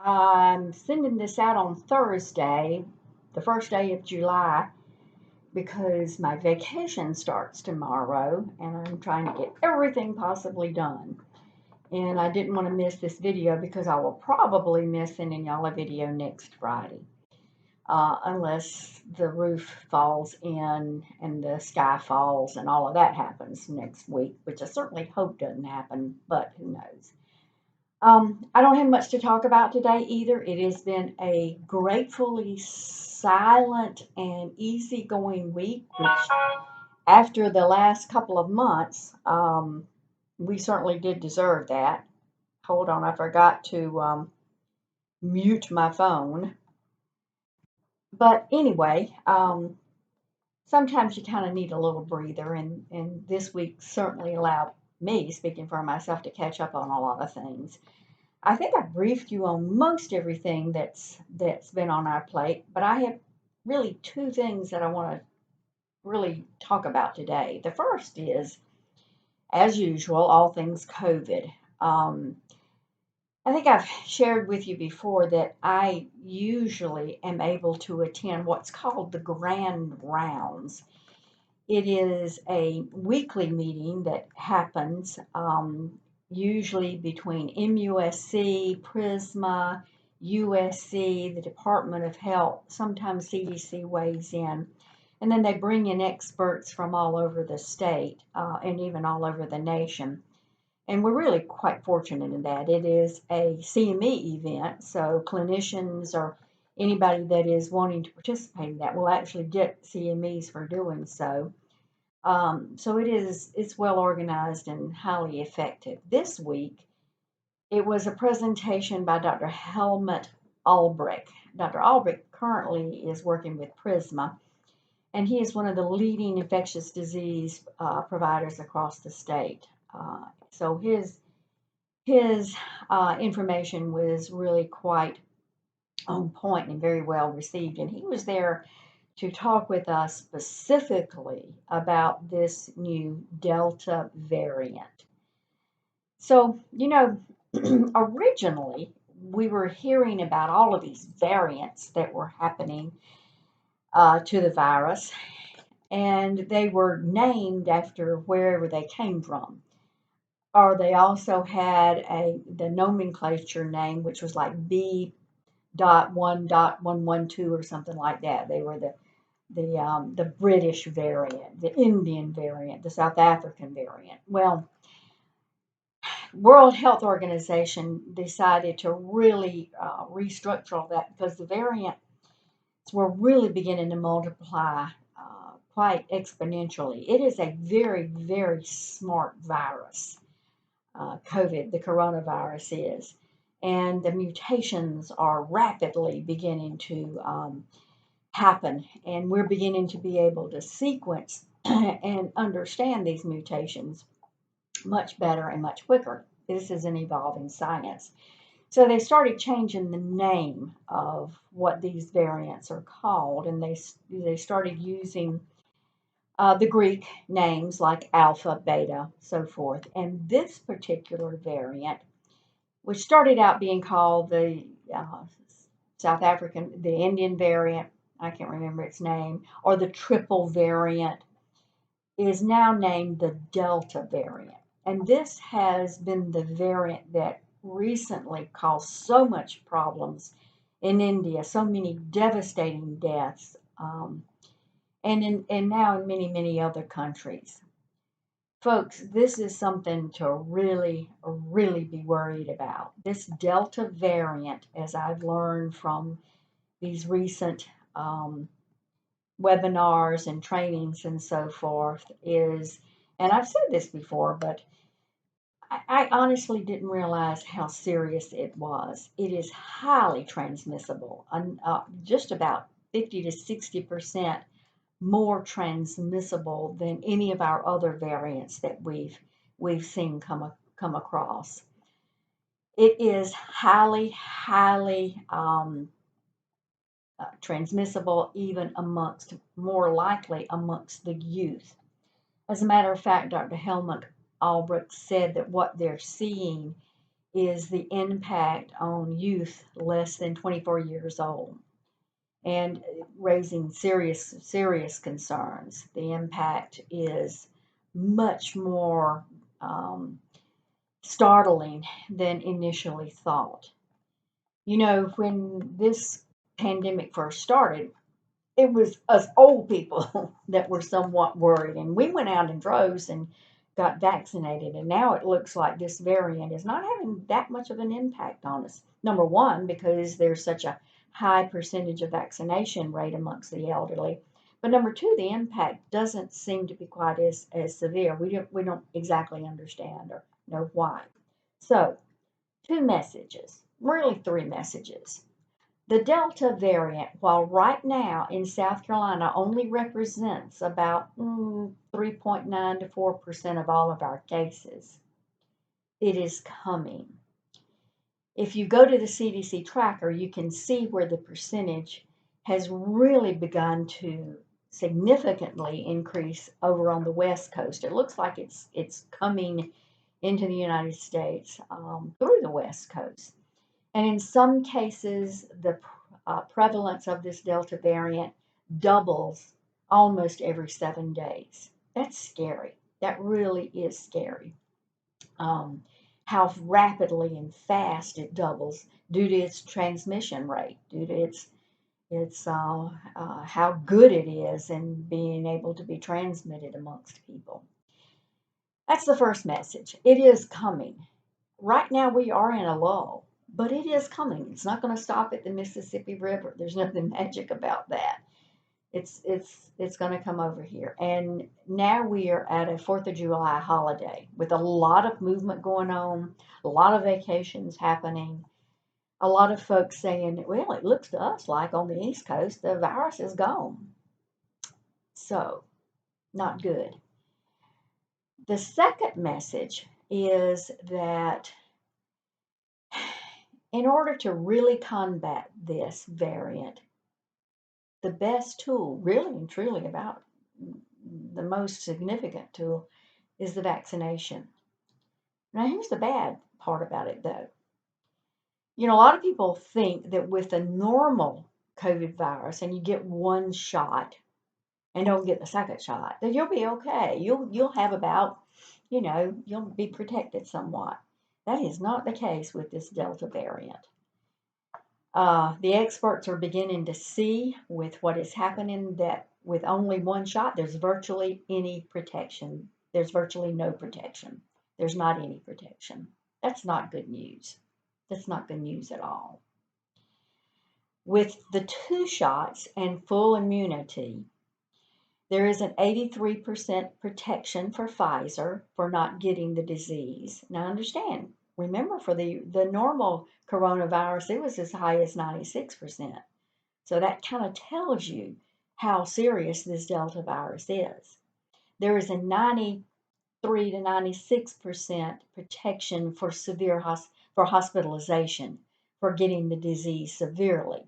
I'm sending this out on Thursday, the first day of July, because my vacation starts tomorrow and I'm trying to get everything possibly done. And I didn't want to miss this video because I will probably miss sending y'all a video next Friday. Unless the roof falls in and the sky falls and all of that happens next week, which I certainly hope doesn't happen, but who knows. I don't have much to talk about today either. It has been a gratefully silent and easygoing week, which after the last couple of months, we certainly did deserve that. Hold on, I forgot to mute my phone. But anyway, sometimes you kind of need a little breather, and this week certainly allowed me, speaking for myself, to catch up on a lot of things. I think I briefed you on most everything that's been on our plate, but I have really two things that I want to really talk about today. The first is, as usual, all things COVID. I think I've shared with you before that I usually am able to attend what's called the grand rounds. It is a weekly meeting that happens usually between MUSC, Prisma, USC, the Department of Health, sometimes CDC weighs in, and then they bring in experts from all over the state and even all over the nation. And we're really quite fortunate in that. It is a CME event, so clinicians or anybody that is wanting to participate in that will actually get CMEs for doing so. So it's well organized and highly effective. This week, it was a presentation by Dr. Helmut Albrecht. Dr. Albrecht currently is working with Prisma, and he is one of the leading infectious disease providers across the state. So his information was really quite on point and very well received, and he was there to talk with us specifically about this new Delta variant. So, originally we were hearing about all of these variants that were happening to the virus, and they were named after wherever they came from. Or they also had the nomenclature name, which was like B.1.112 or something like that. They were the British variant, the Indian variant, the South African variant. Well, World Health Organization decided to really restructure all that because the variants were really beginning to multiply quite exponentially. It is a very, very smart virus. COVID, the coronavirus is, and the mutations are rapidly beginning to happen, and we're beginning to be able to sequence and understand these mutations much better and much quicker. This is an evolving science. So they started changing the name of what these variants are called, and they started using the Greek names like alpha, beta, so forth. And this particular variant, which started out being called the South African, the Indian variant, I can't remember its name, or the triple variant, is now named the Delta variant. And this has been the variant that recently caused so much problems in India, so many devastating deaths, and now in many, many other countries. Folks, this is something to really, really be worried about. This Delta variant, as I've learned from these recent webinars and trainings and so forth, is, and I've said this before, but I honestly didn't realize how serious it was. It is highly transmissible, just about 50 to 60% more transmissible than any of our other variants that we've seen come across. It is highly transmissible, even more likely amongst the youth. As a matter of fact, Dr. Helmut Albrecht said that what they're seeing is the impact on youth less than 24 years old, and raising serious concerns. The impact is much more startling than initially thought. You know, when this pandemic first started, it was us old people that were somewhat worried, and we went out in droves and got vaccinated. And now it looks like this variant is not having that much of an impact on us. Number one, because there's such a high percentage of vaccination rate amongst the elderly. But number two, the impact doesn't seem to be quite as severe. We don't exactly understand or know why. So, two messages, really three messages. The Delta variant, while right now in South Carolina only represents about 3.9 to 4% of all of our cases, it is coming. If you go to the CDC tracker, you can see where the percentage has really begun to significantly increase over on the West Coast. It looks like it's coming into the United States through the West Coast. And in some cases, the prevalence of this Delta variant doubles almost every 7 days. That's scary. That really is scary. How rapidly and fast it doubles due to its transmission rate, due to its how good it is in being able to be transmitted amongst people. That's the first message. It is coming. Right now we are in a lull, but it is coming. It's not going to stop at the Mississippi River. There's nothing magic about that. It's going to come over here. And now we are at a 4th of July holiday with a lot of movement going on, a lot of vacations happening, a lot of folks saying, well, it looks to us like on the East Coast the virus is gone. So, not good. The second message is that in order to really combat this variant, the best tool, really and truly about the most significant tool, is the vaccination. Now, here's the bad part about it, though. You know, a lot of people think that with a normal COVID virus and you get one shot and don't get the second shot, that you'll be okay. You'll have about, you'll be protected somewhat. That is not the case with this Delta variant. The experts are beginning to see with what is happening that with only one shot, there's virtually any protection. There's virtually no protection. There's not any protection. That's not good news. That's not good news at all. With the two shots and full immunity, there is an 83% protection for Pfizer for not getting the disease. Now understand, remember for the normal coronavirus, it was as high as 96%. So that kind of tells you how serious this Delta virus is. There is a 93 to 96% protection for for hospitalization for getting the disease severely.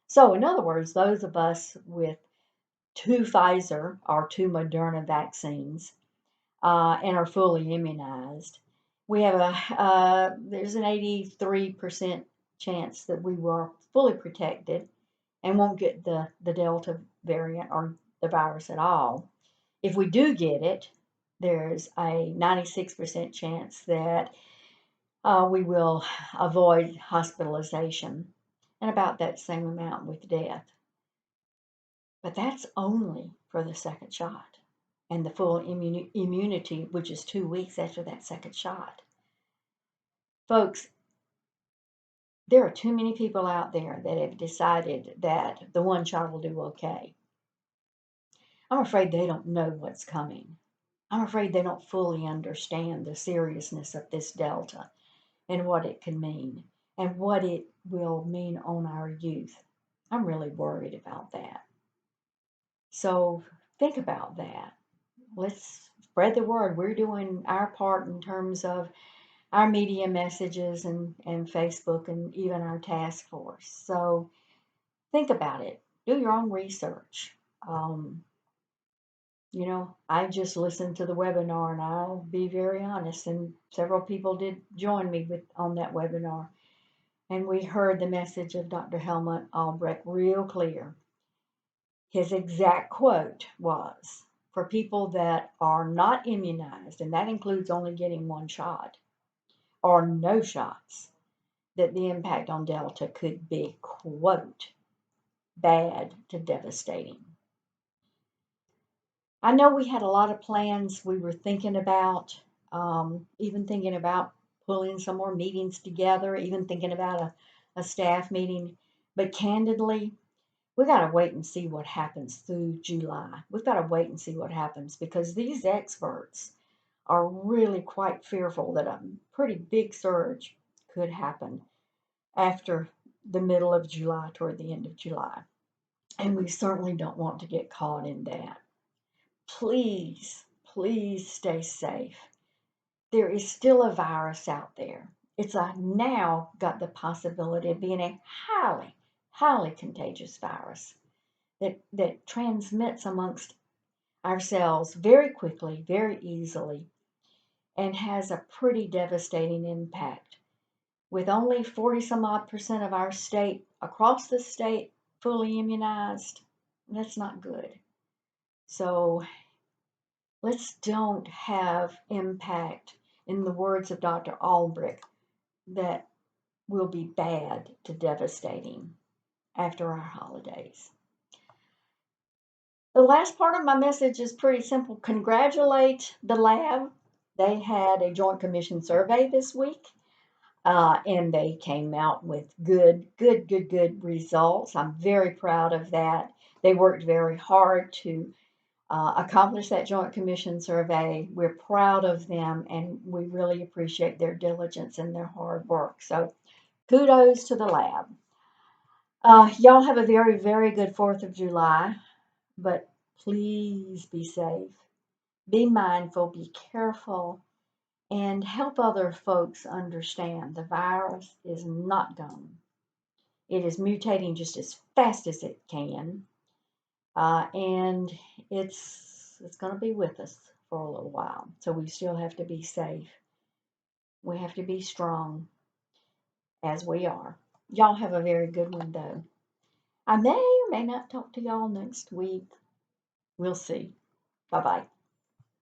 So in other words, those of us with two Pfizer or two Moderna vaccines and are fully immunized, we have there's an 83% chance that we were fully protected and won't get the Delta variant or the virus at all. If we do get it, there's a 96% chance that we will avoid hospitalization, and about that same amount with death. But that's only for the second shot and the full immunity, which is 2 weeks after that second shot. Folks, there are too many people out there that have decided that the one shot will do okay. I'm afraid they don't know what's coming. I'm afraid they don't fully understand the seriousness of this Delta and what it can mean and what it will mean on our youth. I'm really worried about that. So think about that. Let's spread the word. We're doing our part in terms of our media messages and Facebook and even our task force. So think about it. Do your own research. You know, I just listened to the webinar and I'll be very honest, and several people did join me on that webinar. And we heard the message of Dr. Helmut Albrecht real clear. His exact quote was, for people that are not immunized, and that includes only getting one shot or no shots, that the impact on Delta could be, quote, bad to devastating. I know we had a lot of plans we were thinking about, even thinking about pulling some more meetings together, even thinking about a staff meeting. But candidly, we got to wait and see what happens through July. We've got to wait and see what happens because these experts are really quite fearful that a pretty big surge could happen after the middle of July, toward the end of July. And we certainly don't want to get caught in that. Please, please stay safe. There is still a virus out there. It's now got the possibility of being a highly, highly contagious virus that transmits amongst ourselves very quickly, very easily, and has a pretty devastating impact. With only 40 some odd percent of our state, across the state, fully immunized, that's not good. So let's don't have impact, in the words of Dr. Albrecht, that will be bad to devastating after our holidays. The last part of my message is pretty simple. Congratulate the lab. They had a Joint Commission survey this week, and they came out with good results. I'm very proud of that. They worked very hard to accomplish that Joint Commission survey. We're proud of them, and we really appreciate their diligence and their hard work. So kudos to the lab. Y'all have a very good 4th of July, but please be safe. Be mindful, be careful, and help other folks understand the virus is not gone. It is mutating just as fast as it can, and it's going to be with us for a little while. So we still have to be safe. We have to be strong, as we are. Y'all have a very good one, though. I may or may not talk to y'all next week. We'll see. Bye bye.